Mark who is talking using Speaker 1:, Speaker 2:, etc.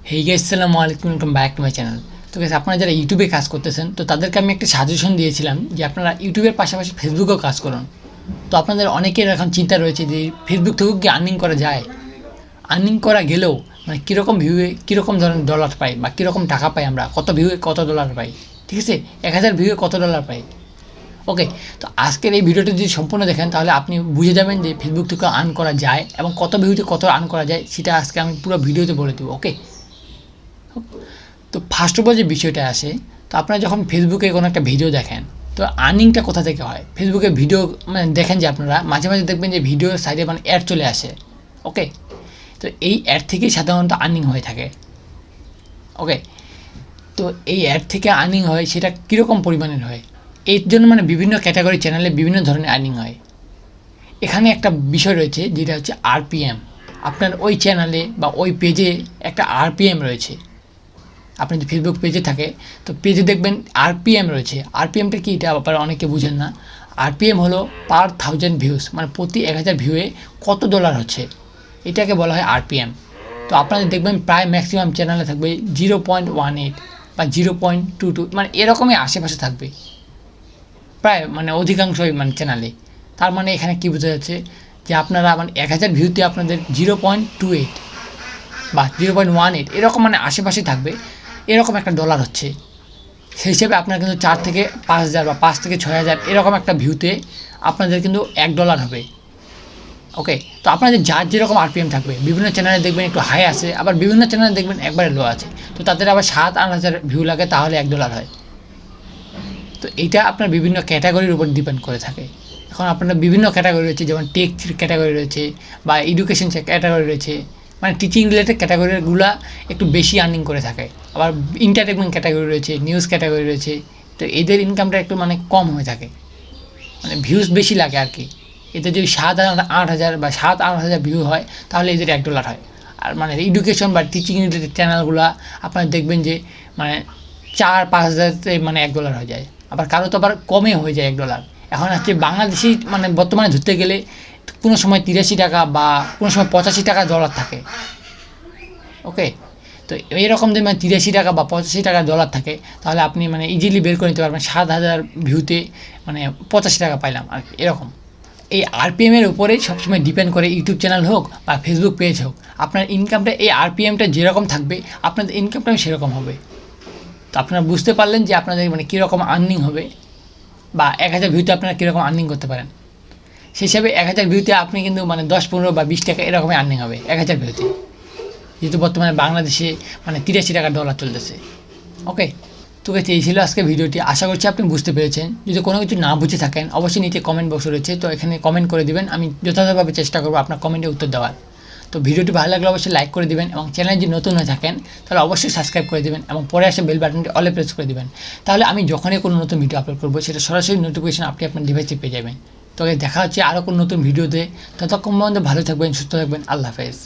Speaker 1: Hey guys, আসসালামু আলাইকুম, welcome back to my channel. তো গাইস, আপনারা যারা ইউটিউবে কাজ করতেছেন, তো তাদেরকে আমি একটা সাজেশন দিয়েছিলাম যে আপনারা ইউটিউবের পাশাপাশি ফেসবুকেও কাজ করুন। তো আপনাদের অনেকের এখন চিন্তা রয়েছে যে ফেসবুক থেকেও কি আর্নিং করা যায়। আর্নিং করা গেলেও মানে কীরকম ভিউয়ে কীরকম ধরনের ডলার পাই বা কীরকম টাকা পাই, আমরা কত ভিউয়ে কত ডলার পাই, ঠিক আছে, 1000 ভিউয়ে কত ডলার পাই। ওকে, তো আজকের এই ভিডিওটি যদি সম্পূর্ণ দেখেন তাহলে আপনি বুঝে যাবেন যে ফেসবুক থেকে আর্ন করা যায় এবং কত ভিউতে কত আর্ন করা যায়, সেটা আজকে আমি পুরো ভিডিওতে বলে দেবো। ওকে, তো ফার্স্ট অফ অল যে বিষয়টা আসে, তো আপনারা যখন ফেসবুকে কোনো একটা ভিডিও দেখেন, তো আর্নিংটা কোথা থেকে হয়? ফেসবুকে ভিডিও মানে দেখেন যে আপনারা মাঝে মাঝে দেখবেন যে ভিডিওর সাইডে মানে অ্যাড চলে আসে। ওকে, তো এই অ্যাড থেকেই সাধারণত আর্নিং হয়ে থাকে। ওকে, তো এই অ্যাড থেকে আর্নিং হয়, সেটা কীরকম পরিমাণের হয়? এর জন্য মানে বিভিন্ন ক্যাটাগরি চ্যানেলে বিভিন্ন ধরনের আর্নিং হয়। এখানে একটা বিষয় রয়েছে যেটা হচ্ছে আরপিএম। আপনার ওই চ্যানেলে বা ওই পেজে একটা আরপিএম রয়েছে। আপনি যদি ফেসবুক পেজে থাকে, তো পেজে দেখবেন আরপিএম রয়েছে। আরপিএমটা কি, এটা আবার অনেকে বুঝেন না। আরপিএম হলো পার 1000 ভিউস, মানে প্রতি 1000 ভিউয়ে কত ডলার হচ্ছে, এটাকে বলা হয় আরপিএম। তো আপনাদের দেখবেন প্রায় ম্যাক্সিমাম চ্যানেলে থাকবে 0.18 বা 0.22, মানে এরকমই আশেপাশে থাকবে প্রায়, মানে অধিকাংশই মানে চ্যানেলে। তার মানে এখানে কী বোঝা যাচ্ছে যে আপনারা মানে 1000 ভিউতে আপনাদের 0.28 বা 0.18 এরকম মানে আশেপাশে থাকবে, এরকম একটা ডলার হচ্ছে। সেই হিসেবে আপনার কিন্তু 4 থেকে 5000 বা 5 থেকে 6000 এরকম একটা ভিউতে আপনাদের কিন্তু $1 হবে। ওকে, তো আপনাদের যার যেরকম আরপিএম থাকবে, বিভিন্ন চ্যানেলে দেখবেন একটু হাই আছে, আবার বিভিন্ন চ্যানেলে দেখবেন একবারে লো আছে। তো তাদের আবার 7-8 হাজার ভিউ লাগে, তাহলে $1 হয়। তো এইটা আপনার বিভিন্ন ক্যাটাগরির উপর ডিপেন্ড করে থাকে। এখন আপনার বিভিন্ন ক্যাটাগরি রয়েছে, যেমন টেক ক্যাটাগরি রয়েছে বা এডুকেশন ক্যাটাগরি রয়েছে, মানে টিচিং রিলেটেড ক্যাটাগরিগুলো একটু বেশি আর্নিং করে থাকে। আবার এন্টারটেনমেন্ট ক্যাটাগরি রয়েছে, নিউজ ক্যাটাগরি রয়েছে, তো এদের ইনকামটা একটু মানে কম হয়ে থাকে, মানে ভিউজ বেশি লাগে আর কি। এতে যদি 7-8 হাজার বা 7-8 হাজার ভিউ হয়, তাহলে এদের $1 হয়। আর মানে এডুকেশন বা টিচিং রিলেটেড চ্যানেলগুলো আপনারা দেখবেন যে মানে 4-5 হাজারতে মানে $1 হয়ে যায়। আবার কারো তো আবার কমে হয়ে যায় $1। এখন হচ্ছে বাংলাদেশি মানে বর্তমানে ধরতে গেলে কোনো সময় 83 টাকা বা কোনো সময় 85 টাকা ডলার থাকে। ওকে, তো এইরকম যদি মানে 83 টাকা বা 85 টাকা ডলার থাকে, তাহলে আপনি মানে ইজিলি বের করে নিতে পারবেন 7000 ভিউতে মানে 85 টাকা পাইলাম আর এরকম। এই আরপিএমের উপরেই সবসময় ডিপেন্ড করে, ইউটিউব চ্যানেল হোক বা ফেসবুক পেজ হোক, আপনার ইনকামটা এই আরপিএমটা যেরকম থাকবে আপনাদের ইনকামটাও সেরকম হবে। তো আপনারা বুঝতে পারলেন যে আপনাদের মানে কীরকম আর্নিং হবে, বা 1000 ভিউতে আপনারা কীরকম আর্নিং করতে পারেন। সেই হিসাবে 1000 ভিউতে আপনি কিন্তু মানে 10-15 বা 20 টাকা এরকমই আর্নিং হবে 1000 ভিউতে, যেহেতু বর্তমানে বাংলাদেশে মানে 83 টাকা ডলার চলতেছে। ওকে, তো গেছে এই ছিল আজকে ভিডিওটি। আশা করছি আপনি বুঝতে পেরেছেন। যদি কোনো কিছু না বুঝে থাকেন, অবশ্যই নিচে কমেন্ট বক্স রয়েছে, তো এখানে কমেন্ট করে দিবেন। আমি যথাযথভাবে চেষ্টা করবো আপনার কমেন্টে উত্তর দেওয়ার। তো ভিডিওটি ভালো লাগলে অবশ্যই লাইক করে দিবেন, এবং চ্যানেলে যদি নতুন হয়ে থাকেন তাহলে অবশ্যই সাবস্ক্রাইব করে দিবেন, এবং পরে আসে বেল বাটনটি অলে প্রেস করে দিবেন। তাহলে আমি যখনই কোনো নতুন ভিডিও আপলোড করবো, সেটা সরাসরি নোটিফিকেশন আপনি আপনার ডিভাইসে পেয়ে যাবেন। তো দেখা হচ্ছে আরও কোনো নতুন ভিডিওতে। ততক্ষণ পর্যন্ত ভালো থাকবেন, সুস্থ থাকবেন। আল্লাহ হাফেজ।